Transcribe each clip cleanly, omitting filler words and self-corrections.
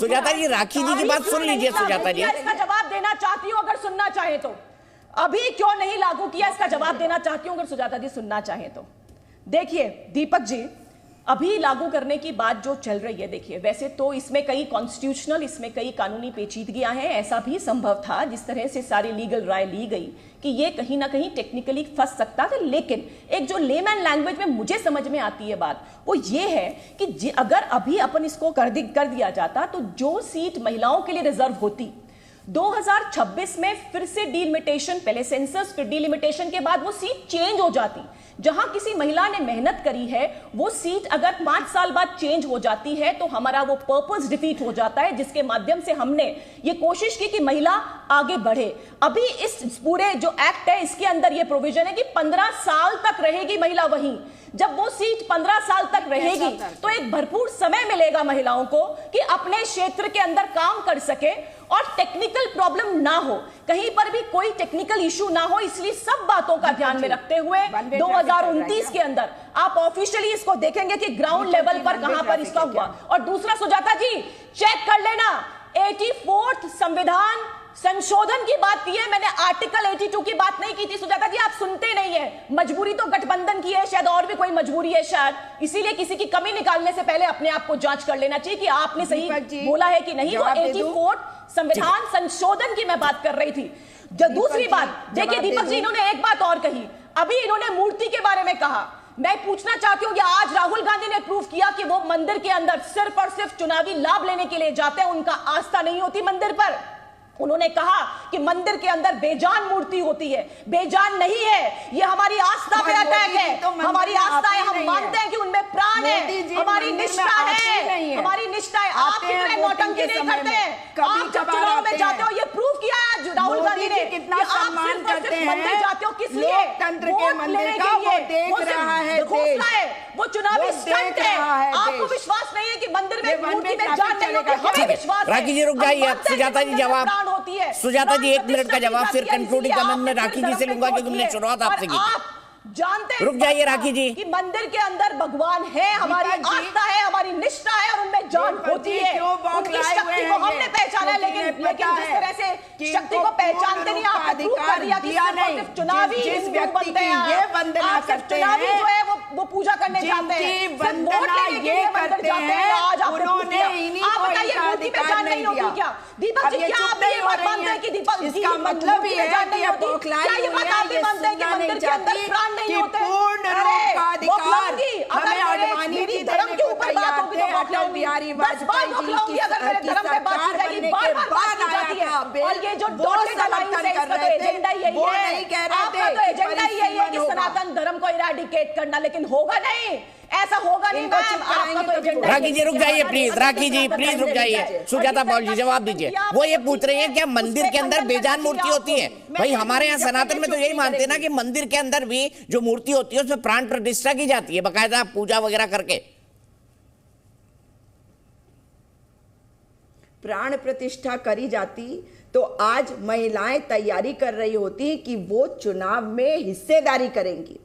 सुजाता जी, राखी जी की बात सुन लीजिए। सुजाता जी, इसका जवाब देना चाहती हूँ अगर सुनना चाहे तो। अभी क्यों नहीं लागू किया, इसका जवाब देना चाहती हूँ अगर सुजाता जी सुनना चाहे तो। देखिए दीपक जी, अभी लागू करने की बात जो चल रही है, देखिए वैसे तो इसमें कई कॉन्स्टिट्यूशनल, इसमें कई कानूनी पेचीदगियां हैं। ऐसा भी संभव था जिस तरह से सारी लीगल राय ली गई कि ये कहीं ना कहीं टेक्निकली फंस सकता था। लेकिन एक जो लेमैन लैंग्वेज में मुझे समझ में आती है बात, वो ये है कि अगर अभी अपन इसको कर दिया जाता तो जो सीट महिलाओं के लिए रिजर्व होती 2026 में फिर से डीलिमिटेशन, पहले सेंसस फिर डीलिमिटेशन के बाद वो सीट चेंज हो जाती। जहां किसी महिला ने मेहनत करी है वो सीट अगर 5 साल बाद चेंज हो जाती है तो हमारा वो पर्पस डिफीट हो जाता है, जिसके माध्यम से हमने ये कोशिश की कि महिला आगे बढ़े। अभी इस पूरे जो एक्ट है इसके अंदर ये प्रोविजन है कि 15 साल तक रहेगी महिला वहीं। जब वो सीट 15 साल तक रहेगी तो एक भरपूर समय मिलेगा महिलाओं को कि अपने क्षेत्र के अंदर काम कर सके और टेक्निकल प्रॉब्लम ना हो, कहीं पर भी कोई टेक्निकल इशू ना हो। इसलिए सब बातों का ध्यान में रखते हुए 2029 के अंदर आप ऑफिशियली इसको देखेंगे कि ग्राउंड लेवल पर कहां पर इसका हुआ। और दूसरा सुजाता जी, चेक कर लेना 84th संविधान संशोधन की बात की है मैंने, आर्टिकल 82 की बात नहीं की थी। सुजाता जी आप सुनते नहीं है। मजबूरी तो गठबंधन की है, शायद और भी कोई मजबूरी है शायद, इसीलिए किसी की कमी निकालने से पहले अपने आप को जांच कर लेना चाहिए कि आपने सही बोला है कि नहीं। वो 84th संविधान संशोधन की मैं बात कर रही थी। दूसरी बात देखिए दीपक जी, इन्होंने एक बात और कही, अभी इन्होंने मूर्ति के बारे में कहा। मैं पूछना चाहती हूँ कि आज राहुल गांधी ने प्रूव किया कि वो मंदिर के अंदर सिर्फ और सिर्फ चुनावी लाभ लेने के लिए जाते हैं, उनका आस्था नहीं होती मंदिर पर। उन्होंने कहा कि मंदिर के अंदर बेजान मूर्ति होती है, बेजान नहीं है, ये हमारी आस्था पे अटैक है। तो हमारी आस्था है, हम मानते हैं कि उनमें प्राण है, हमारी निष्ठा है, हमारी निष्ठा है। आप नौटंकी नहीं करते हैं, आप जब चुनाव में जाते हो ये प्रूव किया है राहुल गांधी ने कितना सम्मान करते हैं मंदिर जाते हो किस लिए, लोकतंत्र के मंदिर का वो देख रहा है घोषणा है, वो चुनावी स्टंट है। आपको विश्वास नहीं है कि मंदिर में मूर्ति में जान नहीं होती, हमें विश्वास है। राखी जी रुक जाइए, सुजाता जी जवाब, सुजाता जी 1 मिनट का जवाब फिर कंक्लूडिंग कमेंट में राखी जी से लूंगा क्योंकि हमने शुरुआत आपसे की। जानते हैं, रुक जाइए राखी जी, कि मंदिर के अंदर भगवान है, हमारी आस्था है, हमारी निष्ठा है और उनमें जान होती है। उनकी शक्ति को हमने पहचाना है, लेकिन जिस तरह से शक्ति को पहचानते नहीं, आप प्रूव कर दिया कि सिर्फ चुनावी हिंदू बनते हैं, आप सिर्फ चुनावी जो है वो पूजा करने जाते हैं, वोट लेने के लिए मंदिर जाते हैं। आज आप बताइए मूर्ति में जान नहीं होती क्या? दीपक जी क्या आप ये बात मानते हैं कि दीपक इसका मतलब ये है कि आप क्या ये बात आप भी मानते हैं कि मंदिर के अंदर प्राण नहीं होते? पूर्ण रूप का अधिकार हमें अडवाणी जी धर्म के ऊपर बात होगी तो अटल बिहारी वाजपेयी जी की सरकार बनने के बाद आया था बिल, और ये जो वो समर्थन कर रहे थे, वो नहीं कह रहे थे एजेंडा यही है कि सनातन धर्म को इराडिकेट करना, लेकिन होगा नहीं, ऐसा होगा नहीं। राखी जी रुक जाइए प्लीज, राखी जी प्लीज रुक जाइए। सुजाता पाल जी जवाब दीजिए। वो ये पूछ रही है क्या मंदिर के अंदर बेजान मूर्ति होती है? भाई हमारे यहाँ सनातन में तो यही मानते हैं ना कि मंदिर के अंदर भी जो मूर्ति होती है उसमें प्राण प्रतिष्ठा की जाती है, बाकायदा पूजा वगैरह करके। प्राण प्रतिष्ठा करी जाती तो आज महिलाएं तैयारी कर रही होती कि वो चुनाव में हिस्सेदारी करेंगी।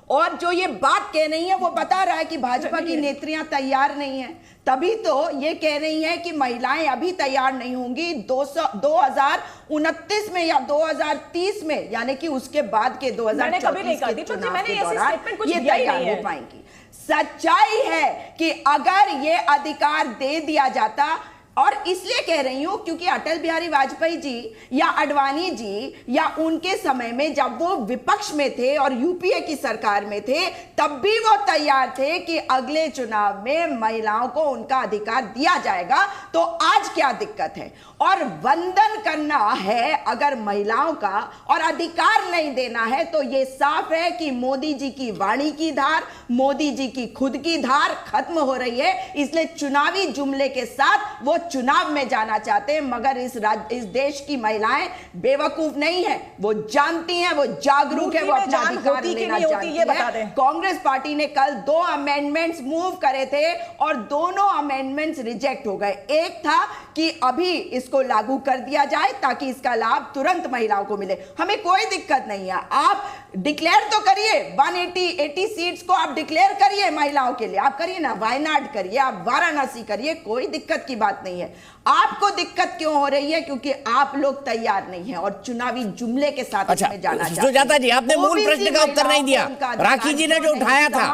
और जो ये बात कह रही है वो बता रहा है कि भाजपा की नेत्रियां तैयार नहीं है, तभी तो ये कह रही हैं कि महिलाएं अभी तैयार नहीं होंगी 2029 में या 2030 में, यानी कि उसके बाद के 2024 के चुनाव के दौरान ये तैयार हो पाएंगी। सच्चाई है कि अगर ये अधिकार दे दिया जाता, और इसलिए कह रही हूं क्योंकि अटल बिहारी वाजपेयी जी या अडवाणी जी या उनके समय में जब वो विपक्ष में थे और यूपीए की सरकार में थे, तब भी वो तैयार थे कि अगले चुनाव में महिलाओं को उनका अधिकार दिया जाएगा। तो आज क्या दिक्कत है? और वंदन करना है अगर महिलाओं का और अधिकार नहीं देना है, तो ये साफ है कि मोदी जी की वाणी की धार, मोदी जी की खुद की धार खत्म हो रही है। इसलिए चुनावी जुमले के साथ वो चुनाव में जाना चाहते हैं, मगर इस देश की महिलाएं बेवकूफ नहीं है, वो जानती हैं, वो जागरूक है, वो अपना अधिकार लेना चाहती है। कांग्रेस पार्टी ने कल 2 अमेंडमेंट्स मूव करे थे और दोनों अमेंडमेंट्स रिजेक्ट हो गए। एक था कि अभी इसको लागू कर दिया जाए ताकि इसका लाभ तुरंत महिलाओं को मिले, हमें कोई दिक्कत नहीं है, आप डिक्लेयर तो करिए 180 सीट्स को आप डिक्लेयर करिए महिलाओं के लिए, आप करिए ना, वायनाड करिए, आप वाराणसी करिए, कोई दिक्कत की बात नहीं। नहीं है। आपको दिक्कत क्यों हो रही है? क्योंकि आप लोग तैयार नहीं हैं और चुनावी जुमले के साथ अच्छा, इसमें जाना चाहते हैं। सुजाता जी, आपने मूल प्रश्न का उत्तर नहीं दिया। राखी जी ने जो उठाया था,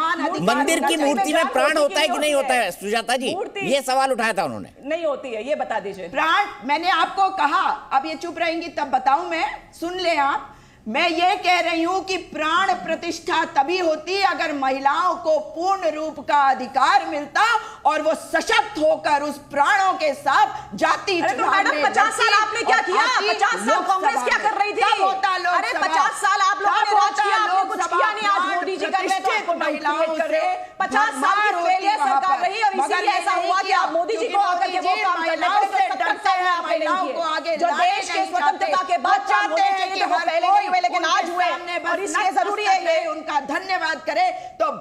मंदिर की मूर्ति में प्राण होता है कि नहीं होता है? सुजाता जी, ये सवाल उठाया था उन्होंने। नहीं होती है, ये बता दीजिए। प्राण, मैंने आपको कहा, अब ये चुप रहेंगी तब बताऊं मैं, सुन ले आप। मैं ये कह रही हूं कि प्राण प्रतिष्ठा तभी होती अगर महिलाओं को पूर्ण रूप का अधिकार मिलता और वो सशक्त होकर उस प्राणों के साथ जाति तो मैडम 50 साल आपने क्या किया? 50 साल कांग्रेस क्या कर रही थी? अरे 50 साल आप लोगों ने राज किया, आपने कुछ किया नहीं। आज मोदी जी कर रहे, तो आपको महिलाओं कर रहे। 50 साल की फेलियर सरकार रही और इसीलिए ऐसा हुआ कि आप मोदी जी को आकर के वो काम करने पड़े जो 70 साल में आपने नहीं किए, जो देश के स्वतंत्रता के बाद काम होने चाहिए थे वो पहले नहीं हुए, लेकिन आज हुए। और इसलिए जरूरी है ये उनका धन्यवाद करें तो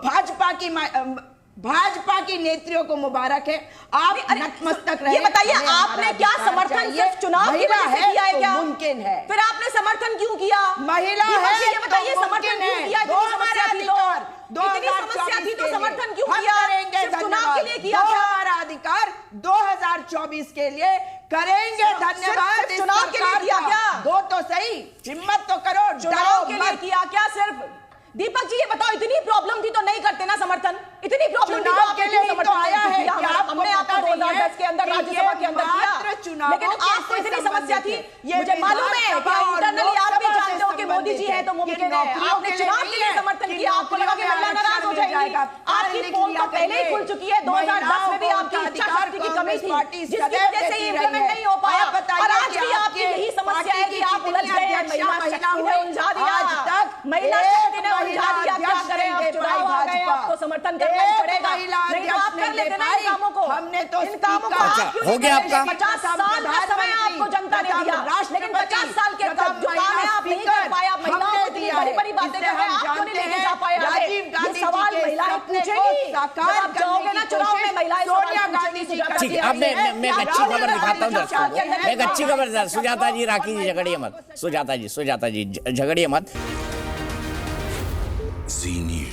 भाजपा की नेत्रियों को मुबारक है। आप नतमस्तक रहे। ये बताइए, आपने क्या समर्थन सिर्फ चुनाव की वजह से किया है क्या? मुमकिन है। फिर आपने समर्थन क्यों किया? महिला है, ये बताइए, समर्थन क्यों किया? इतनी समस्या थी तो समर्थन क्यों किया? सिर्फ चुनाव के लिए किया क्या? हमारा अधिकार 2024 के लिए करेंगे। धन्यवाद। चुनाव के लिए किया क्या? दो तो सही, हिम्मत तो करो। चुनाव के लिए किया क्या? सिर्फ दीपक जी ये बताओ, इतनी प्रॉब्लम थी तो नहीं करते ना समर्थन? इतनी प्रॉब्लम थी तो आपने क्यों समर्थन आया है? हमने आपको 2010 के अंदर राज्यसभा के अंदर किया, लेकिन आपको इतनी समस्या थी। मुझे मालूम है कि इंटरनली आप भी जानते हो कि मोदी जी है तो मुमकिन है। आपने चुनाव के लिए समर्थन किया, आपको लगा कि महिला नाराज हो जाएगी। आपकी पोल तो पहले ही खुल चुकी है। 2010 में भी आपकी इच्छा शक्ति की कमी थी, जिसकी वजह से इम्प्लीमेंट नहीं हो पाया। और आज भी आपकी यही समस्या है कि आप उलझ गए हैं। महिला शक्ति ने उलझा दिया, महिला शक्ति ने उलझा दिया। क्या करें? अब चुनाव आ गए, आपको समर्थन करना ही पड़ेगा। नहीं तो आप कर लेते ना इन कामों को। हमने तो इन कामों को आप क्यों हो गया आपका 50 साल का समय आपको जनता ने दिया, लेकिन 50 साल के जो काम है आप नहीं कर पाए। आप महिलाओं को इतनी बड़ी बड़ी बातें कर रहे हैं, आप क्यों नहीं लेके जा पाए आगे? ये सवाल महिलाएं पूछेगी जब आप जाओगे ना चुनाव में। महिलाएं सोनिया गांधी जी। ठीक है, अब मैं एक अच्छी खबर दिखाता हूँ दर्शकों को। मैं एक अच्छी खबर, सुजाता जी, राखी जी झगड़िए मत। सुजाता जी झगड़िए मत। Zee News.